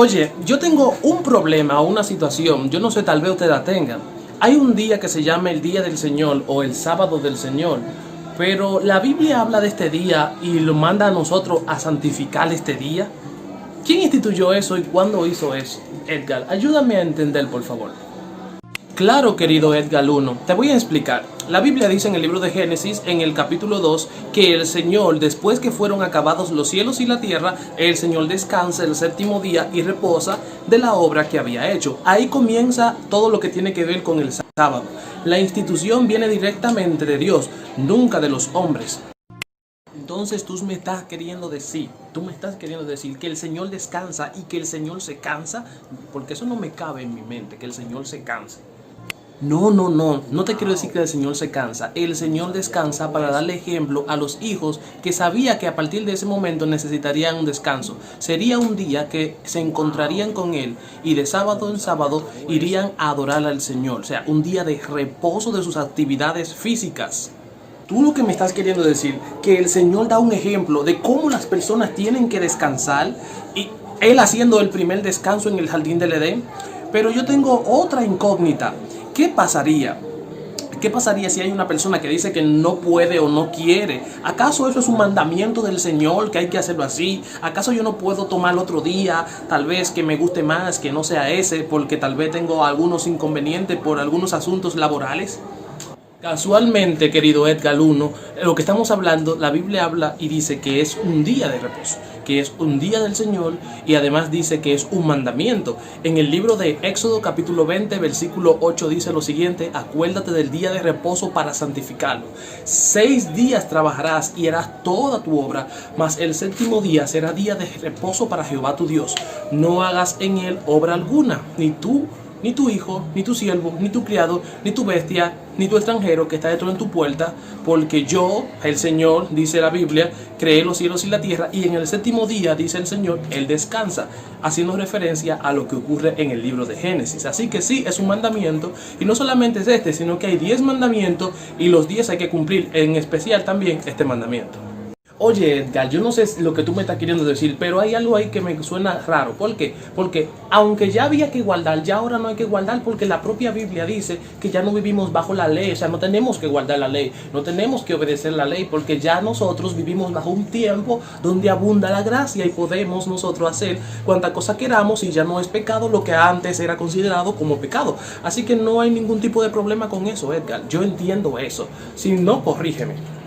Oye, yo tengo un problema o una situación, yo no sé, tal vez usted la tenga. Hay un día que se llama el Día del Señor o el Sábado del Señor, pero la Biblia habla de este día y lo manda a nosotros a santificar este día. ¿Quién instituyó eso y cuándo hizo eso? Edgar, ayúdame a entender, por favor. Claro, querido Edgar 1, te voy a explicar. La Biblia dice en el libro de Génesis, en el capítulo 2, que el Señor, después que fueron acabados los cielos y la tierra, el Señor descansa el séptimo día y reposa de la obra que había hecho. Ahí comienza todo lo que tiene que ver con el sábado. La institución viene directamente de Dios, nunca de los hombres. Entonces tú me estás queriendo decir que el Señor descansa y que el Señor se cansa, porque eso no me cabe en mi mente, que el Señor se canse. No te quiero decir que el Señor se cansa. El Señor descansa para darle ejemplo a los hijos que sabía que a partir de ese momento necesitarían un descanso. Sería un día que se encontrarían con Él y de sábado en sábado irían a adorar al Señor. O sea, un día de reposo de sus actividades físicas. Tú lo que me estás queriendo decir, que el Señor da un ejemplo de cómo las personas tienen que descansar y Él haciendo el primer descanso en el jardín del Edén. Pero yo tengo otra incógnita. ¿Qué pasaría? ¿Qué pasaría si hay una persona que dice que no puede o no quiere? ¿Acaso eso es un mandamiento del Señor que hay que hacerlo así? ¿Acaso yo no puedo tomar otro día, tal vez que me guste más, que no sea ese, porque tal vez tengo algunos inconvenientes por algunos asuntos laborales? Casualmente, querido Edgar 1, lo que estamos hablando, la Biblia habla y dice que es un día de reposo, que es un día del Señor y además dice que es un mandamiento. En el libro de Éxodo capítulo 20, versículo 8 dice lo siguiente: acuérdate del día de reposo para santificarlo. 6 días trabajarás y harás toda tu obra, mas el séptimo día será día de reposo para Jehová tu Dios. No hagas en él obra alguna, ni tú, ni tu hijo, ni tu siervo, ni tu criado, ni tu bestia, ni tu extranjero que está dentro de tu puerta, porque yo, el Señor, dice la Biblia, creé los cielos y la tierra, y en el séptimo día, dice el Señor, Él descansa, haciendo referencia a lo que ocurre en el libro de Génesis. Así que sí, es un mandamiento, y no solamente es este, sino que hay 10 mandamientos, y los 10 hay que cumplir, en especial también este mandamiento. Oye, Edgar, yo no sé lo que tú me estás queriendo decir, pero hay algo ahí que me suena raro. ¿Por qué? Porque aunque ya había que guardar, ya ahora no hay que guardar, porque la propia Biblia dice que ya no vivimos bajo la ley. O sea, no tenemos que guardar la ley, no tenemos que obedecer la ley, porque ya nosotros vivimos bajo un tiempo donde abunda la gracia y podemos nosotros hacer cuanta cosa queramos y ya no es pecado lo que antes era considerado como pecado. Así que no hay ningún tipo de problema con eso, Edgar. Yo entiendo eso. Si no, corrígeme.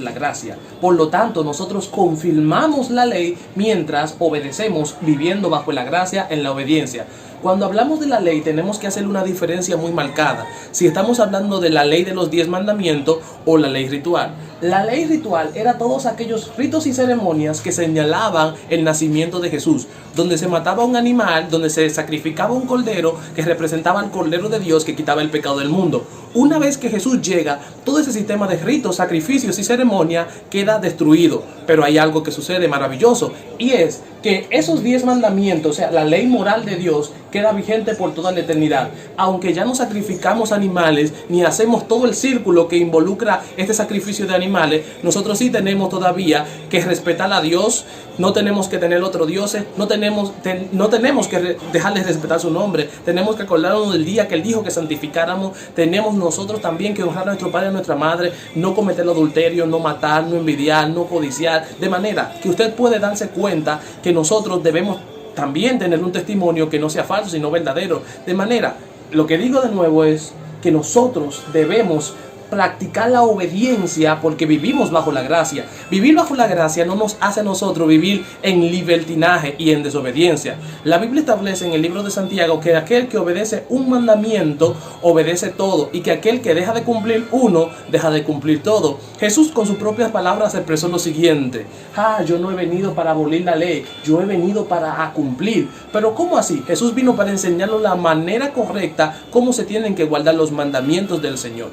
La gracia. Por lo tanto, nosotros confirmamos la ley mientras obedecemos, viviendo bajo la gracia en la obediencia. Cuando hablamos de la ley tenemos que hacer una diferencia muy marcada. Si estamos hablando de la ley de los 10 mandamientos o la ley ritual. La ley ritual era todos aquellos ritos y ceremonias que señalaban el nacimiento de Jesús, donde se mataba un animal, donde se sacrificaba un cordero que representaba al cordero de Dios que quitaba el pecado del mundo. Una vez que Jesús llega, todo ese sistema de ritos, sacrificios y ceremonia queda destruido. Pero hay algo que sucede maravilloso, y es que esos 10 mandamientos, o sea, la ley moral de Dios, queda vigente por toda la eternidad. Aunque ya no sacrificamos animales, ni hacemos todo el círculo que involucra este sacrificio de animales, nosotros sí tenemos todavía que respetar a Dios, no tenemos que tener otros dioses, no tenemos que dejar de respetar su nombre, tenemos que acordarnos del día que Él dijo que santificáramos, tenemos nosotros también que honrar a nuestro padre y a nuestra madre, no cometer adulterio, no matar, no envidiar, no codiciar, de manera que usted puede darse cuenta que nosotros debemos también tener un testimonio que no sea falso sino verdadero. De manera, lo que digo de nuevo es que nosotros debemos practicar la obediencia porque vivimos bajo la gracia. Vivir bajo la gracia no nos hace a nosotros vivir en libertinaje y en desobediencia. La Biblia establece en el libro de Santiago que aquel que obedece un mandamiento obedece todo, y que aquel que deja de cumplir uno deja de cumplir todo. Jesús con sus propias palabras expresó lo siguiente: yo no he venido para abolir la ley, yo he venido para cumplir. Pero ¿cómo así? Jesús vino para enseñarnos la manera correcta, cómo se tienen que guardar los mandamientos del Señor.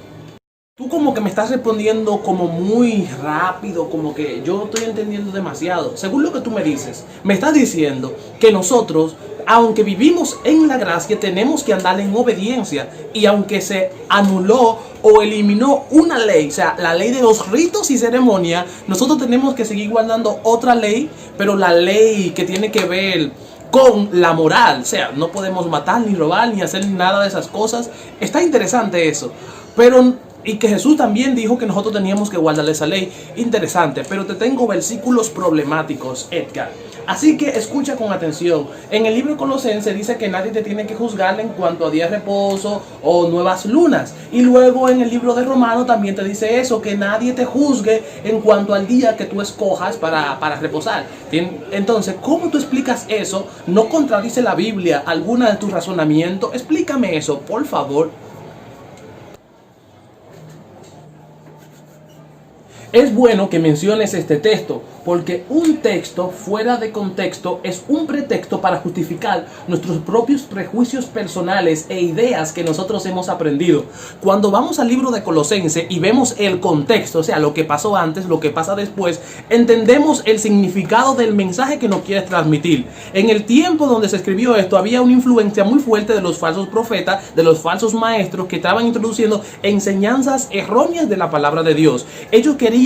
Tú como que me estás respondiendo como muy rápido, como que yo estoy entendiendo demasiado. Según lo que tú me dices, me estás diciendo que nosotros, aunque vivimos en la gracia, tenemos que andar en obediencia. Y aunque se anuló o eliminó una ley, o sea, la ley de los ritos y ceremonias, nosotros tenemos que seguir guardando otra ley, pero la ley que tiene que ver con la moral. O sea, no podemos matar, ni robar, ni hacer nada de esas cosas. Está interesante eso. Pero, y que Jesús también dijo que nosotros teníamos que guardar esa ley. Interesante, pero te tengo versículos problemáticos, Edgar. Así que escucha con atención. En el libro de Colosenses dice que nadie te tiene que juzgar en cuanto a días de reposo o nuevas lunas. Y luego en el libro de Romanos también te dice eso, que nadie te juzgue en cuanto al día que tú escojas para reposar. Entonces, ¿cómo tú explicas eso? ¿No contradice la Biblia alguna de tus razonamientos? Explícame eso, por favor. Es bueno que menciones este texto, porque un texto fuera de contexto es un pretexto para justificar nuestros propios prejuicios personales e ideas que nosotros hemos aprendido. Cuando vamos al libro de Colosenses y vemos el contexto, o sea, lo que pasó antes, lo que pasa después, entendemos el significado del mensaje que nos quieres transmitir. En el tiempo donde se escribió esto, había una influencia muy fuerte de los falsos profetas, de los falsos maestros que estaban introduciendo enseñanzas erróneas de la palabra de Dios. Ellos querían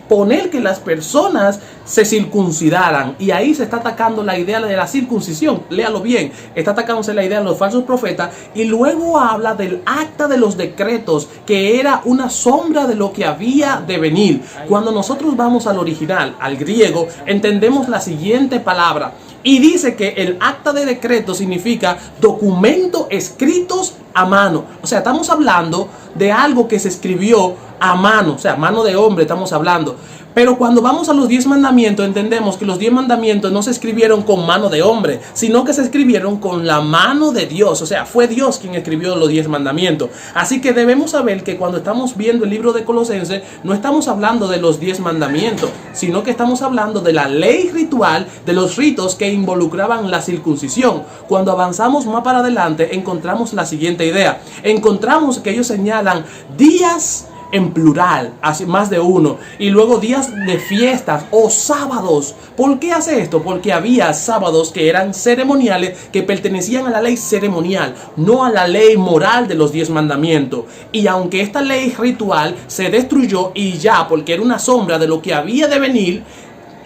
poner que las personas se circuncidaran, y ahí se está atacando la idea de la circuncisión. Léalo bien, está atacándose la idea de los falsos profetas, y luego habla del acta de los decretos, que era una sombra de lo que había de venir. Cuando nosotros vamos al original, al griego, entendemos la siguiente palabra, y dice que el acta de decreto significa documento escritos a mano. O sea, estamos hablando de algo que se escribió a mano, o sea, mano de hombre estamos hablando. Pero cuando vamos a los 10 mandamientos, entendemos que los 10 mandamientos no se escribieron con mano de hombre, sino que se escribieron con la mano de Dios. O sea, fue Dios quien escribió los 10 mandamientos. Así que debemos saber que cuando estamos viendo el libro de Colosenses, no estamos hablando de los 10 mandamientos, sino que estamos hablando de la ley ritual, de los ritos que involucraban la circuncisión. Cuando avanzamos más para adelante, encontramos la siguiente idea. Encontramos que ellos señalan días en plural, así más de uno, y luego días de fiestas o sábados. ¿Por qué hace esto? Porque había sábados que eran ceremoniales, que pertenecían a la ley ceremonial, no a la ley moral de los 10 mandamientos. Y aunque esta ley ritual se destruyó y ya, porque era una sombra de lo que había de venir,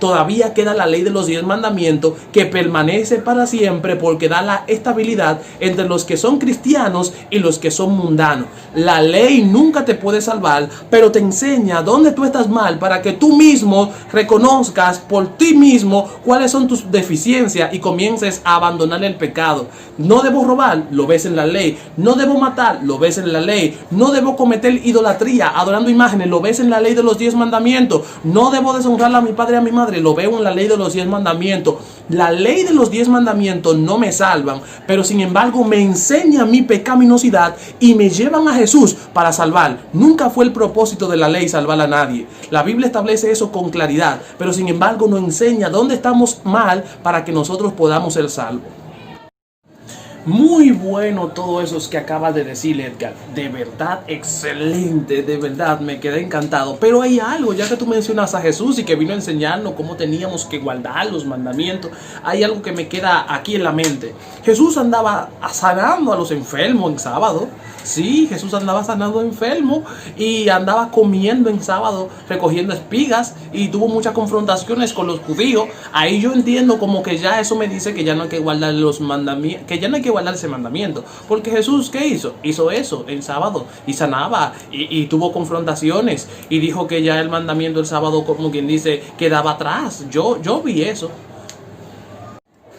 todavía queda la ley de los 10 mandamientos, que permanece para siempre, porque da la estabilidad entre los que son cristianos y los que son mundanos. La ley nunca te puede salvar, pero te enseña dónde tú estás mal, para que tú mismo reconozcas por ti mismo cuáles son tus deficiencias y comiences a abandonar el pecado. No debo robar, lo ves en la ley. No debo matar, lo ves en la ley. No debo cometer idolatría adorando imágenes, lo ves en la ley de los 10 mandamientos. No debo deshonrar a mi padre y a mi madre, lo veo en la ley de los 10 mandamientos. La ley de los 10 mandamientos no me salvan, pero sin embargo me enseña mi pecaminosidad y me llevan a Jesús para salvar. Nunca fue el propósito de la ley salvar a nadie. La Biblia establece eso con claridad, pero sin embargo nos enseña dónde estamos mal para que nosotros podamos ser salvos. Muy bueno todo eso que acabas de decir, Edgar. De verdad, excelente. De verdad, me quedé encantado. Pero hay algo, ya que tú mencionas a Jesús y que vino a enseñarnos cómo teníamos que guardar los mandamientos, hay algo que me queda aquí en la mente. Jesús andaba sanando a los enfermos en sábado. Sí, Jesús andaba sanando enfermos y andaba comiendo en sábado, recogiendo espigas, y tuvo muchas confrontaciones con los judíos. Ahí yo entiendo como que ya eso me dice que ya no hay que guardar los mandamientos, que ya no hay que guardar ese mandamiento. Porque Jesús, ¿qué hizo? Hizo eso en sábado y sanaba y tuvo confrontaciones y dijo que ya el mandamiento del sábado, como quien dice, quedaba atrás. Yo vi eso.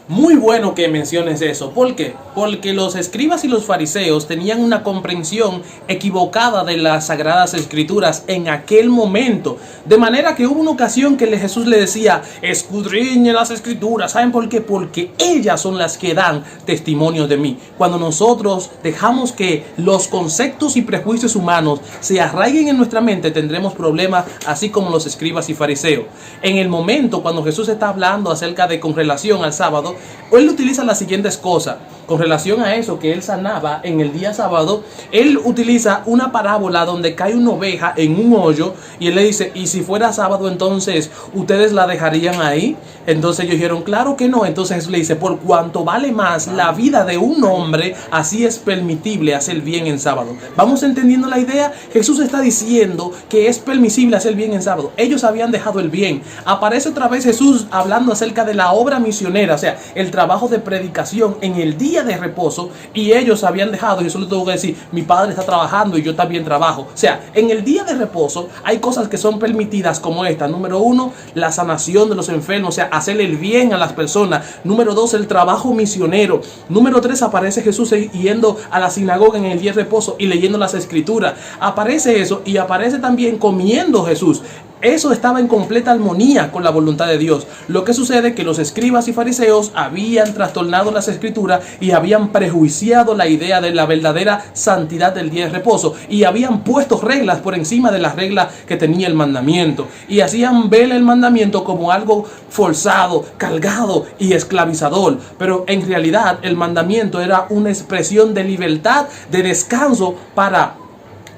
Muy bueno que menciones eso. ¿Por qué? Porque los escribas y los fariseos tenían una comprensión equivocada de las Sagradas Escrituras en aquel momento. De manera que hubo una ocasión que Jesús le decía: escudriñe las Escrituras. ¿Saben por qué? Porque ellas son las que dan testimonio de mí. Cuando nosotros dejamos que los conceptos y prejuicios humanos se arraiguen en nuestra mente, tendremos problemas, así como los escribas y fariseos. En el momento cuando Jesús está hablando acerca de con relación al sábado, él utiliza las siguientes cosas. con relación a eso que él sanaba en el día sábado, él utiliza una parábola donde cae una oveja en un hoyo y él le dice, y si fuera sábado entonces ustedes la dejarían ahí. Entonces ellos dijeron, claro que no. Entonces Jesús le dice, por cuanto vale más la vida de un hombre, así es permitible hacer bien en sábado. ¿Vamos entendiendo la idea? Jesús está diciendo que es permisible hacer bien en sábado. Ellos habían dejado el bien. Aparece otra vez Jesús hablando acerca de la obra misionera, o sea, el trabajo de predicación en el día de reposo, y ellos habían dejado. Jesús les tuvo que decir, mi padre está trabajando y yo también trabajo. O sea, en el día de reposo hay cosas que son permitidas como esta. Número 1, la sanación de los enfermos, o sea, hacer el bien a las personas. Número 2, el trabajo misionero. Número 3, aparece Jesús yendo a la sinagoga en el día de reposo y leyendo las escrituras. Aparece eso, y aparece también comiendo Jesús. Eso estaba en completa armonía con la voluntad de Dios. Lo que sucede es que los escribas y fariseos habían trastornado las escrituras y habían prejuiciado la idea de la verdadera santidad del día de reposo, y habían puesto reglas por encima de las reglas que tenía el mandamiento, y hacían ver el mandamiento como algo forzado, cargado y esclavizador. Pero en realidad el mandamiento era una expresión de libertad, de descanso, para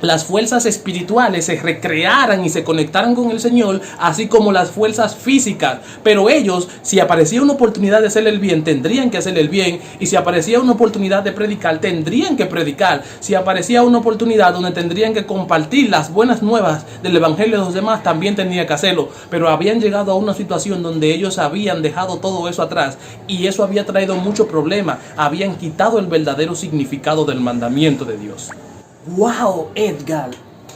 las fuerzas espirituales se recrearan y se conectaran con el Señor, así como las fuerzas físicas. Pero ellos, si aparecía una oportunidad de hacer el bien, tendrían que hacer el bien. Y si aparecía una oportunidad de predicar, tendrían que predicar. Si aparecía una oportunidad donde tendrían que compartir las buenas nuevas del evangelio de los demás, también tendrían que hacerlo. Pero habían llegado a una situación donde ellos habían dejado todo eso atrás, y eso había traído mucho problema. Habían quitado el verdadero significado del mandamiento de Dios. ¡Wow, Edgar!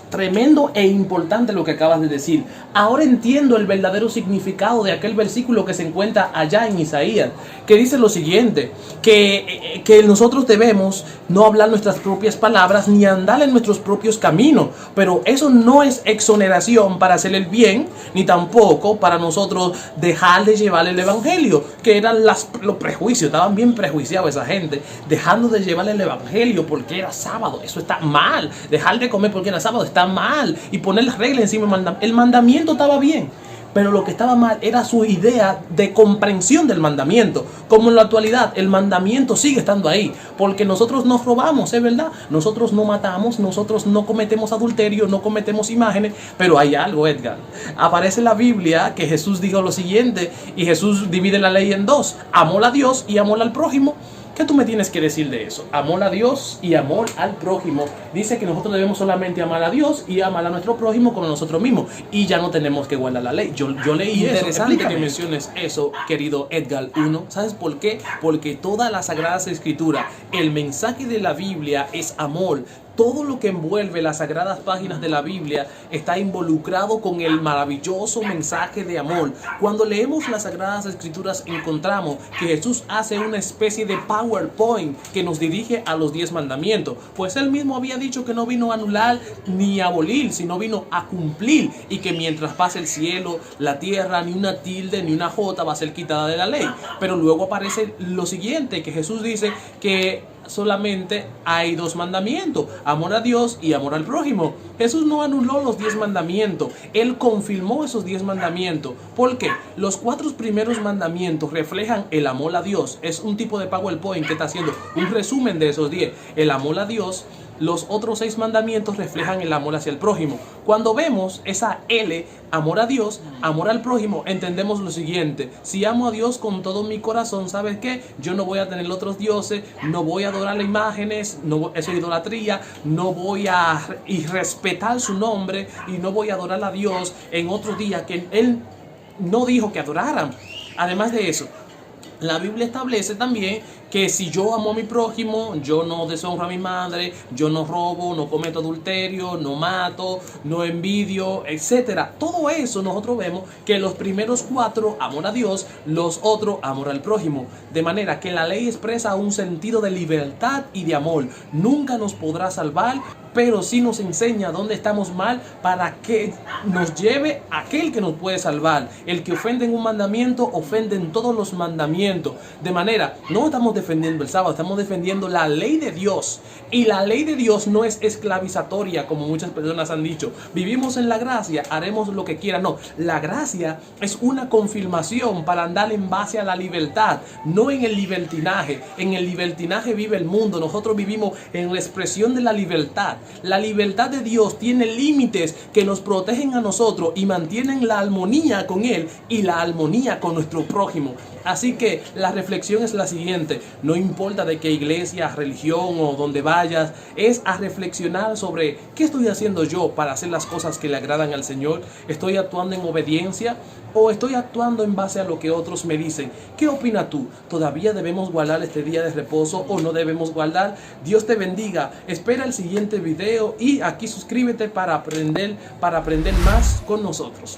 Tremendo e importante lo que acabas de decir. Ahora entiendo el verdadero significado de aquel versículo que se encuentra allá en Isaías, que dice lo siguiente, que nosotros debemos no hablar nuestras propias palabras ni andar en nuestros propios caminos. Pero eso no es exoneración para hacer el bien, ni tampoco para nosotros dejar de llevar el evangelio, que eran los prejuicios. Estaban bien prejuiciados esa gente, dejando de llevar el evangelio porque era sábado. Eso está mal. Dejar de comer porque era sábado está mal, y poner las reglas encima del mandamiento. El mandamiento estaba bien, pero lo que estaba mal era su idea de comprensión del mandamiento. Como en la actualidad el mandamiento sigue estando ahí, porque nosotros no robamos, es verdad, nosotros no matamos, nosotros no cometemos adulterio, no cometemos imágenes. Pero hay algo, Edgar. Aparece en la Biblia que Jesús dijo lo siguiente, y Jesús divide la ley en dos: amor a Dios y amor al prójimo. ¿Qué tú me tienes que decir de eso? Amor a Dios y amor al prójimo. Dice que nosotros debemos solamente amar a Dios y amar a nuestro prójimo como nosotros mismos, y ya no tenemos que guardar la ley. Yo leí eso. Interesante que menciones eso, querido Edgar. ¿Sabes por qué? Porque toda la Sagrada Escritura, el mensaje de la Biblia es amor. Todo lo que envuelve las sagradas páginas de la Biblia está involucrado con el maravilloso mensaje de amor. Cuando leemos las Sagradas Escrituras, encontramos que Jesús hace una especie de PowerPoint que nos dirige a los 10 mandamientos. Pues él mismo había dicho que no vino a anular ni a abolir, sino vino a cumplir, y que mientras pase el cielo, la tierra, ni una tilde ni una jota va a ser quitada de la ley. Pero luego aparece lo siguiente, que Jesús dice que solamente hay 2 mandamientos: amor a Dios y amor al prójimo. Jesús no anuló los 10 mandamientos, él confirmó esos 10 mandamientos. ¿Por qué? Los 4 primeros mandamientos reflejan el amor a Dios. Es un tipo de PowerPoint que está haciendo un resumen de esos 10. El amor a Dios. Los otros 6 mandamientos reflejan el amor hacia el prójimo. Cuando vemos esa L, amor a Dios, amor al prójimo, entendemos lo siguiente: si amo a Dios con todo mi corazón, ¿sabes qué? Yo no voy a tener otros dioses, no voy a adorar imágenes, no, eso es idolatría, no voy a irrespetar su nombre, y no voy a adorar a Dios en otro día que Él no dijo que adoraran. Además de eso, la Biblia establece también que si yo amo a mi prójimo, yo no deshonro a mi madre, yo no robo, no cometo adulterio, no mato, no envidio, etcétera. Todo eso nosotros vemos que los primeros 4, amor a Dios, los otros, amor al prójimo. De manera que la ley expresa un sentido de libertad y de amor. Nunca nos podrá salvar pero sí nos enseña dónde estamos mal para que nos lleve a aquel que nos puede salvar. El que ofende en un mandamiento, ofende en todos los mandamientos. De manera, no estamos defendiendo el sábado, estamos defendiendo la ley de Dios. Y la ley de Dios no es esclavizatoria, como muchas personas han dicho. Vivimos en la gracia, haremos lo que quiera. No, la gracia es una confirmación para andar en base a la libertad, no en el libertinaje. En el libertinaje vive el mundo, nosotros vivimos en la expresión de la libertad. La libertad de Dios tiene límites que nos protegen a nosotros y mantienen la armonía con Él y la armonía con nuestro prójimo. Así que la reflexión es la siguiente: no importa de qué iglesia, religión o donde vayas, es a reflexionar sobre qué estoy haciendo yo para hacer las cosas que le agradan al Señor. ¿Estoy actuando en obediencia o estoy actuando en base a lo que otros me dicen? ¿Qué opinas tú? ¿Todavía debemos guardar este día de reposo o no debemos guardar? Dios te bendiga. Espera el siguiente video y aquí suscríbete para aprender más con nosotros.